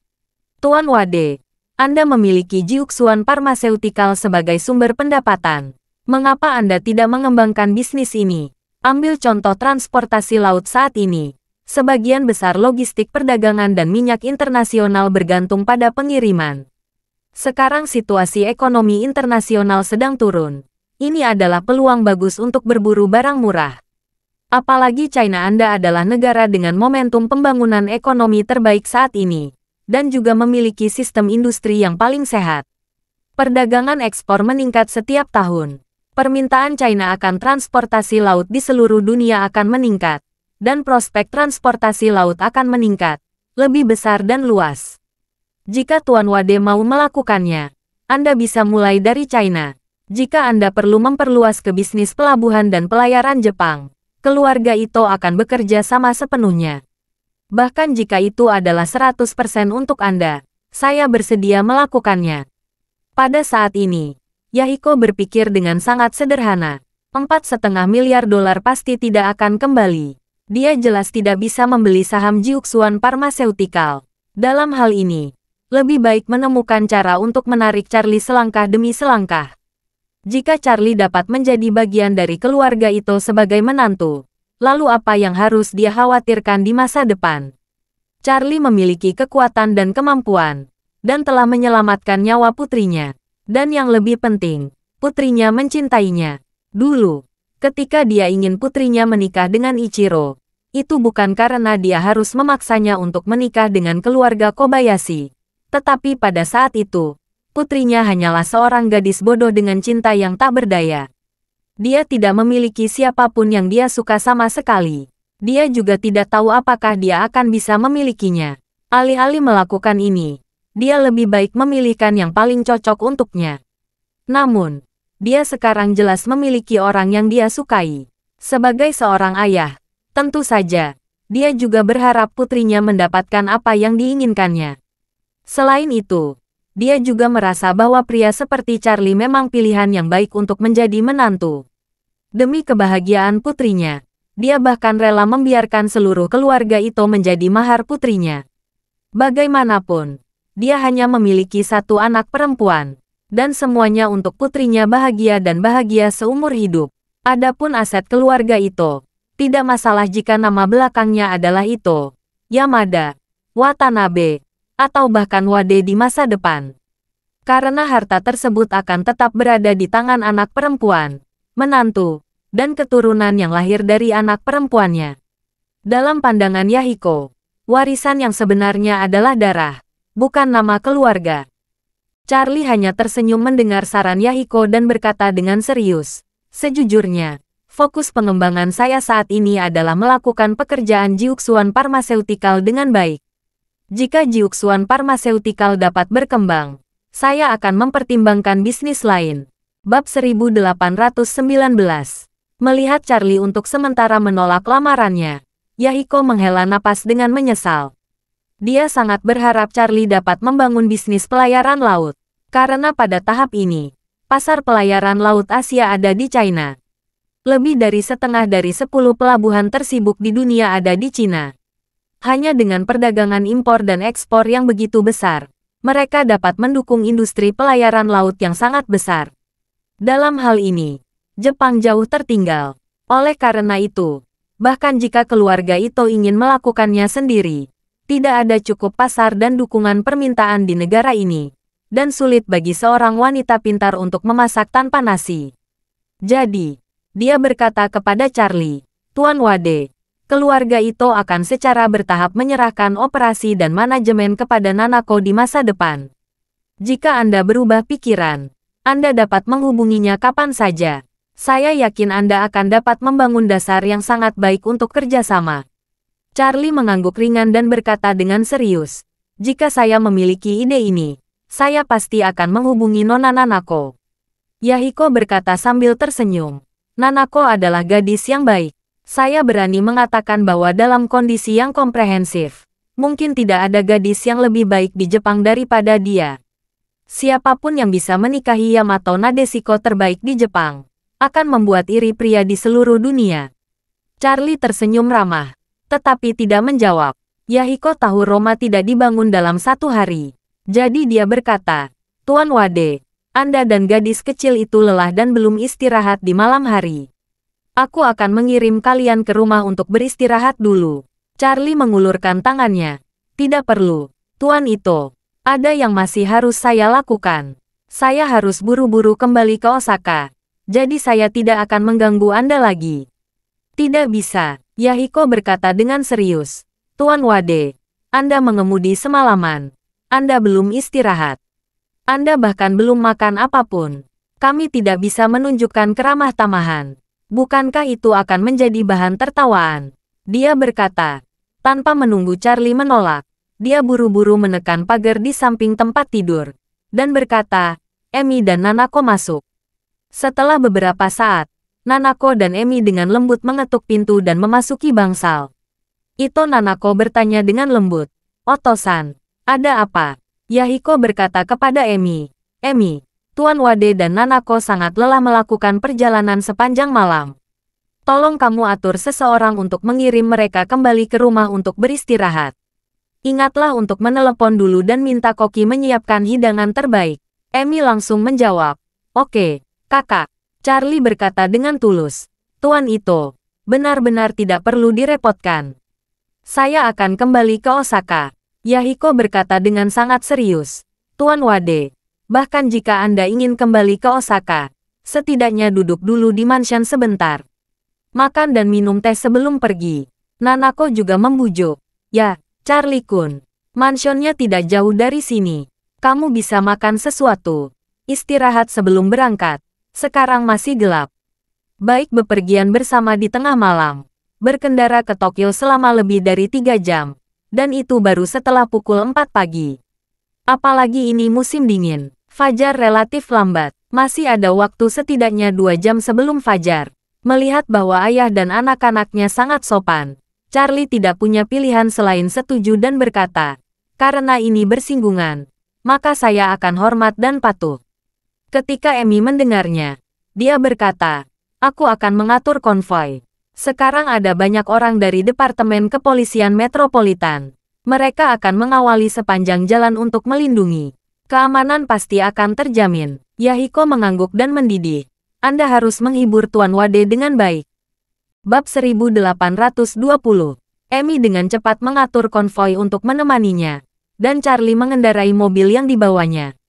"Tuan Wade, Anda memiliki Jiuxuan Pharmaceutical sebagai sumber pendapatan. Mengapa Anda tidak mengembangkan bisnis ini? Ambil contoh transportasi laut saat ini. Sebagian besar logistik perdagangan dan minyak internasional bergantung pada pengiriman. Sekarang situasi ekonomi internasional sedang turun. Ini adalah peluang bagus untuk berburu barang murah. Apalagi China Anda adalah negara dengan momentum pembangunan ekonomi terbaik saat ini, dan juga memiliki sistem industri yang paling sehat. Perdagangan ekspor meningkat setiap tahun. permintaan China akan transportasi laut di seluruh dunia akan meningkat, dan prospek transportasi laut akan meningkat, lebih besar dan luas. Jika Tuan Wade mau melakukannya, Anda bisa mulai dari China. Jika Anda perlu memperluas ke bisnis pelabuhan dan pelayaran Jepang, keluarga Ito akan bekerja sama sepenuhnya. Bahkan jika itu adalah 100% untuk Anda, saya bersedia melakukannya. Pada saat ini, Yahiko berpikir dengan sangat sederhana. 4,5 miliar dolar pasti tidak akan kembali. Dia jelas tidak bisa membeli saham Jiuxuan Pharmaceutical. Dalam hal ini, lebih baik menemukan cara untuk menarik Charlie selangkah demi selangkah. Jika Charlie dapat menjadi bagian dari keluarga itu sebagai menantu, lalu apa yang harus dia khawatirkan di masa depan? Charlie memiliki kekuatan dan kemampuan, dan telah menyelamatkan nyawa putrinya. Dan yang lebih penting, putrinya mencintainya. Dulu, ketika dia ingin putrinya menikah dengan Ichiro, itu bukan karena dia harus memaksanya untuk menikah dengan keluarga Kobayashi. Tetapi pada saat itu, putrinya hanyalah seorang gadis bodoh dengan cinta yang tak berdaya. Dia tidak memiliki siapapun yang dia suka sama sekali. Dia juga tidak tahu apakah dia akan bisa memilikinya. Alih-alih melakukan ini, dia lebih baik memilihkan yang paling cocok untuknya. Namun, dia sekarang jelas memiliki orang yang dia sukai. Sebagai seorang ayah, tentu saja, dia juga berharap putrinya mendapatkan apa yang diinginkannya. Selain itu, dia juga merasa bahwa pria seperti Charlie memang pilihan yang baik untuk menjadi menantu. Demi kebahagiaan putrinya, dia bahkan rela membiarkan seluruh keluarga itu menjadi mahar putrinya. Bagaimanapun, dia hanya memiliki satu anak perempuan, dan semuanya untuk putrinya bahagia dan bahagia seumur hidup. Adapun aset keluarga itu, tidak masalah jika nama belakangnya adalah Ito, Yamada, Watanabe, atau bahkan Wade di masa depan. Karena harta tersebut akan tetap berada di tangan anak perempuan, menantu, dan keturunan yang lahir dari anak perempuannya. Dalam pandangan Yahiko, warisan yang sebenarnya adalah darah, bukan nama keluarga. Charlie hanya tersenyum mendengar saran Yahiko dan berkata dengan serius, "Sejujurnya, fokus pengembangan saya saat ini adalah melakukan pekerjaan Jiuxuan Pharmaceutical dengan baik. Jika Jiuxuan Pharmaceutical dapat berkembang, saya akan mempertimbangkan bisnis lain." Bab 1819. Melihat Charlie untuk sementara menolak lamarannya, Yahiko menghela napas dengan menyesal. Dia sangat berharap Charlie dapat membangun bisnis pelayaran laut, karena pada tahap ini, pasar pelayaran laut Asia ada di China. Lebih dari setengah dari 10 pelabuhan tersibuk di dunia ada di China. Hanya dengan perdagangan impor dan ekspor yang begitu besar, mereka dapat mendukung industri pelayaran laut yang sangat besar. Dalam hal ini, Jepang jauh tertinggal. Oleh karena itu, bahkan jika keluarga itu ingin melakukannya sendiri, tidak ada cukup pasar dan dukungan permintaan di negara ini, dan sulit bagi seorang wanita pintar untuk memasak tanpa nasi. Jadi, dia berkata kepada Charlie, "Tuan Wade, keluarga itu akan secara bertahap menyerahkan operasi dan manajemen kepada Nanako di masa depan. Jika Anda berubah pikiran, Anda dapat menghubunginya kapan saja. Saya yakin Anda akan dapat membangun dasar yang sangat baik untuk kerjasama." Charlie mengangguk ringan dan berkata dengan serius, "Jika saya memiliki ide ini, saya pasti akan menghubungi Nona Nanako." Yahiko berkata sambil tersenyum, "Nanako adalah gadis yang baik. Saya berani mengatakan bahwa dalam kondisi yang komprehensif, mungkin tidak ada gadis yang lebih baik di Jepang daripada dia. Siapapun yang bisa menikahi Yamato Nadeshiko terbaik di Jepang, akan membuat iri pria di seluruh dunia." Charlie tersenyum ramah, tetapi tidak menjawab. Yahiko tahu Roma tidak dibangun dalam satu hari. Jadi dia berkata, "Tuan Wade, Anda dan gadis kecil itu lelah dan belum istirahat di malam hari. Aku akan mengirim kalian ke rumah untuk beristirahat dulu." Charlie mengulurkan tangannya. "Tidak perlu, Tuan Ito. Ada yang masih harus saya lakukan. Saya harus buru-buru kembali ke Osaka. Jadi saya tidak akan mengganggu Anda lagi." "Tidak bisa," Yahiko berkata dengan serius. "Tuan Wade, Anda mengemudi semalaman. Anda belum istirahat. Anda bahkan belum makan apapun. Kami tidak bisa menunjukkan keramah tamahan. Bukankah itu akan menjadi bahan tertawaan? Dia berkata. Tanpa menunggu Charlie menolak, dia buru-buru menekan pagar di samping tempat tidur. Dan berkata, Emi dan Nanako masuk. Setelah beberapa saat, Nanako dan Emi dengan lembut mengetuk pintu dan memasuki bangsal. Ito Nanako bertanya dengan lembut. Oto-san, ada apa? Yahiko berkata kepada Emi. Emi, Tuan Wade dan Nanako sangat lelah melakukan perjalanan sepanjang malam. Tolong kamu atur seseorang untuk mengirim mereka kembali ke rumah untuk beristirahat. Ingatlah untuk menelepon dulu dan minta Koki menyiapkan hidangan terbaik. Emi langsung menjawab. Oke, kakak. Charlie berkata dengan tulus. Tuan Ito, benar-benar tidak perlu direpotkan. Saya akan kembali ke Osaka. Yahiko berkata dengan sangat serius. Tuan Wade, bahkan jika Anda ingin kembali ke Osaka, setidaknya duduk dulu di mansion sebentar. Makan dan minum teh sebelum pergi. Nanako juga membujuk. Ya, Charlie-kun. Mansionnya tidak jauh dari sini. Kamu bisa makan sesuatu. Istirahat sebelum berangkat. Sekarang masih gelap. Baik bepergian bersama di tengah malam. Berkendara ke Tokyo selama lebih dari 3 jam. Dan itu baru setelah pukul 4 pagi. Apalagi ini musim dingin. Fajar relatif lambat. Masih ada waktu setidaknya 2 jam sebelum fajar. Melihat bahwa ayah dan anak-anaknya sangat sopan, Charlie tidak punya pilihan selain setuju dan berkata, karena ini bersinggungan, maka saya akan hormat dan patuh. Ketika Emi mendengarnya, dia berkata, aku akan mengatur konvoi. Sekarang ada banyak orang dari Departemen Kepolisian Metropolitan. Mereka akan mengawali sepanjang jalan untuk melindungi. Keamanan pasti akan terjamin. Yahiko mengangguk dan mendidih. Anda harus menghibur Tuan Wade dengan baik. Bab 1820. Emi dengan cepat mengatur konvoi untuk menemaninya, dan Charlie mengendarai mobil yang dibawanya.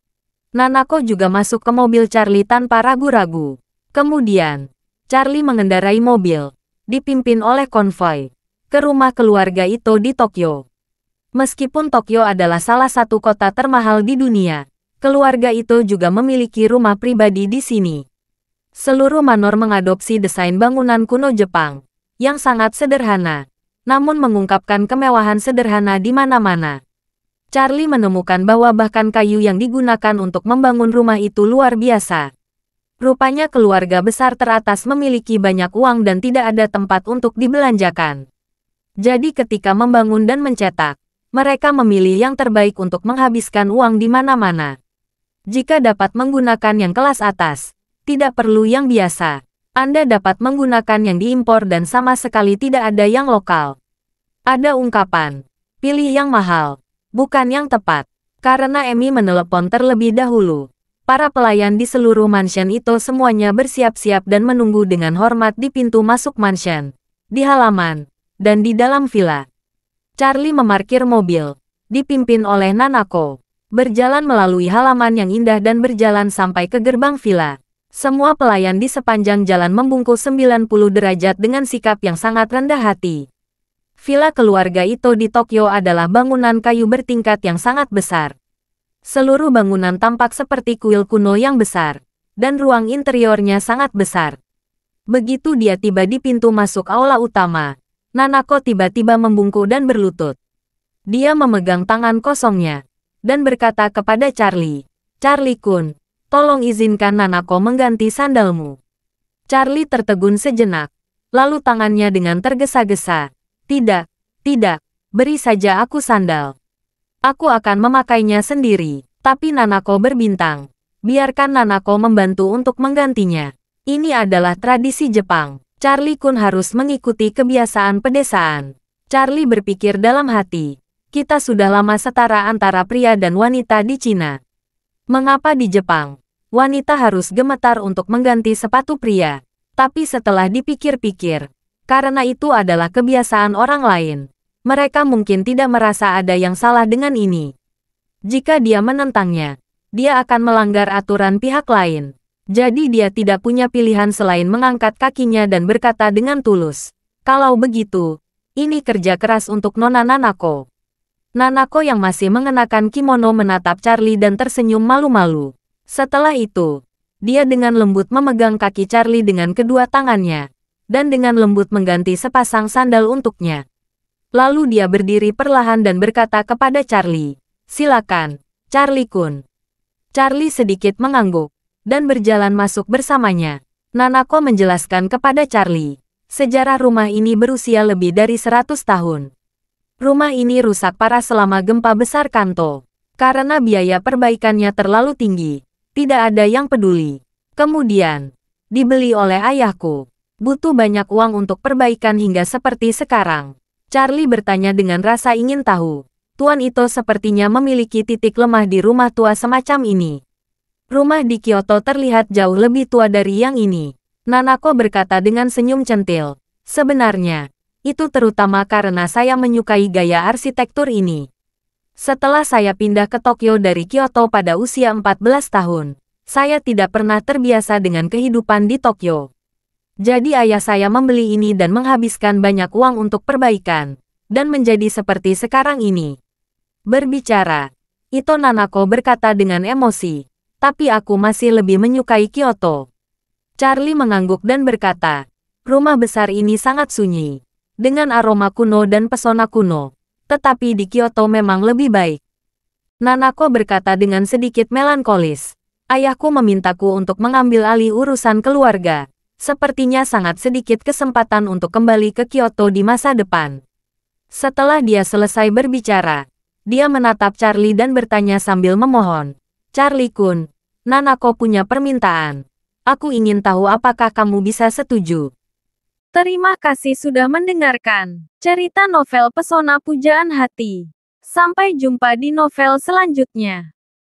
Nanako juga masuk ke mobil Charlie tanpa ragu-ragu. Kemudian, Charlie mengendarai mobil, dipimpin oleh konvoi, ke rumah keluarga Ito di Tokyo. Meskipun Tokyo adalah salah satu kota termahal di dunia, keluarga Ito juga memiliki rumah pribadi di sini. Seluruh manor mengadopsi desain bangunan kuno Jepang, yang sangat sederhana, namun mengungkapkan kemewahan sederhana di mana-mana. Charlie menemukan bahwa bahkan kayu yang digunakan untuk membangun rumah itu luar biasa. Rupanya keluarga besar teratas memiliki banyak uang dan tidak ada tempat untuk dibelanjakan. Jadi ketika membangun dan mencetak, mereka memilih yang terbaik untuk menghabiskan uang di mana-mana. Jika dapat menggunakan yang kelas atas, tidak perlu yang biasa. Anda dapat menggunakan yang diimpor dan sama sekali tidak ada yang lokal. Ada ungkapan, pilih yang mahal, bukan yang tepat. Karena Emi menelepon terlebih dahulu, para pelayan di seluruh mansion itu semuanya bersiap-siap dan menunggu dengan hormat di pintu masuk mansion, di halaman, dan di dalam villa. Charlie memarkir mobil, dipimpin oleh Nanako, berjalan melalui halaman yang indah dan berjalan sampai ke gerbang villa. Semua pelayan di sepanjang jalan membungkuk 90 derajat dengan sikap yang sangat rendah hati. Villa keluarga Ito di Tokyo adalah bangunan kayu bertingkat yang sangat besar. Seluruh bangunan tampak seperti kuil kuno yang besar, dan ruang interiornya sangat besar. Begitu dia tiba di pintu masuk aula utama, Nanako tiba-tiba membungkuk dan berlutut. Dia memegang tangan kosongnya, dan berkata kepada Charlie, Charlie-kun, tolong izinkan Nanako mengganti sandalmu. Charlie tertegun sejenak, lalu tangannya dengan tergesa-gesa. Tidak, tidak, beri saja aku sandal. Aku akan memakainya sendiri. Tapi Nanako berbintang. Biarkan Nanako membantu untuk menggantinya. Ini adalah tradisi Jepang. Charlie-kun harus mengikuti kebiasaan pedesaan. Charlie berpikir dalam hati. Kita sudah lama setara antara pria dan wanita di Cina. Mengapa di Jepang, wanita harus gemetar untuk mengganti sepatu pria? Tapi setelah dipikir-pikir, karena itu adalah kebiasaan orang lain, mereka mungkin tidak merasa ada yang salah dengan ini. Jika dia menentangnya, dia akan melanggar aturan pihak lain. Jadi dia tidak punya pilihan selain mengangkat kakinya dan berkata dengan tulus, kalau begitu, ini kerja keras untuk Nona Nanako. Nanako yang masih mengenakan kimono menatap Charlie dan tersenyum malu-malu. Setelah itu, Dia dengan lembut memegang kaki Charlie dengan kedua tangannya, dan dengan lembut mengganti sepasang sandal untuknya. Lalu dia berdiri perlahan dan berkata kepada Charlie, "Silakan, Charlie-kun." Charlie sedikit mengangguk, dan berjalan masuk bersamanya. Nanako menjelaskan kepada Charlie, sejarah rumah ini berusia lebih dari 100 tahun. Rumah ini rusak parah selama gempa besar Kanto. Karena biaya perbaikannya terlalu tinggi, tidak ada yang peduli. Kemudian, dibeli oleh ayahku. Butuh banyak uang untuk perbaikan hingga seperti sekarang. Charlie bertanya dengan rasa ingin tahu. Tuan Ito sepertinya memiliki titik lemah di rumah tua semacam ini. Rumah di Kyoto terlihat jauh lebih tua dari yang ini. Nanako berkata dengan senyum centil. Sebenarnya, itu terutama karena saya menyukai gaya arsitektur ini. Setelah saya pindah ke Tokyo dari Kyoto pada usia 14 tahun, saya tidak pernah terbiasa dengan kehidupan di Tokyo. Jadi ayah saya membeli ini dan menghabiskan banyak uang untuk perbaikan, dan menjadi seperti sekarang ini. Berbicara, Ito Nanako berkata dengan emosi, tapi aku masih lebih menyukai Kyoto. Charlie mengangguk dan berkata, rumah besar ini sangat sunyi, dengan aroma kuno dan pesona kuno. Tetapi di Kyoto memang lebih baik. Nanako berkata dengan sedikit melankolis. Ayahku memintaku untuk mengambil alih urusan keluarga. Sepertinya sangat sedikit kesempatan untuk kembali ke Kyoto di masa depan. Setelah dia selesai berbicara, dia menatap Charlie dan bertanya sambil memohon. Charlie-kun, Nanako punya permintaan. Aku ingin tahu apakah kamu bisa setuju. Terima kasih sudah mendengarkan cerita novel Pesona Pujaan Hati. Sampai jumpa di novel selanjutnya.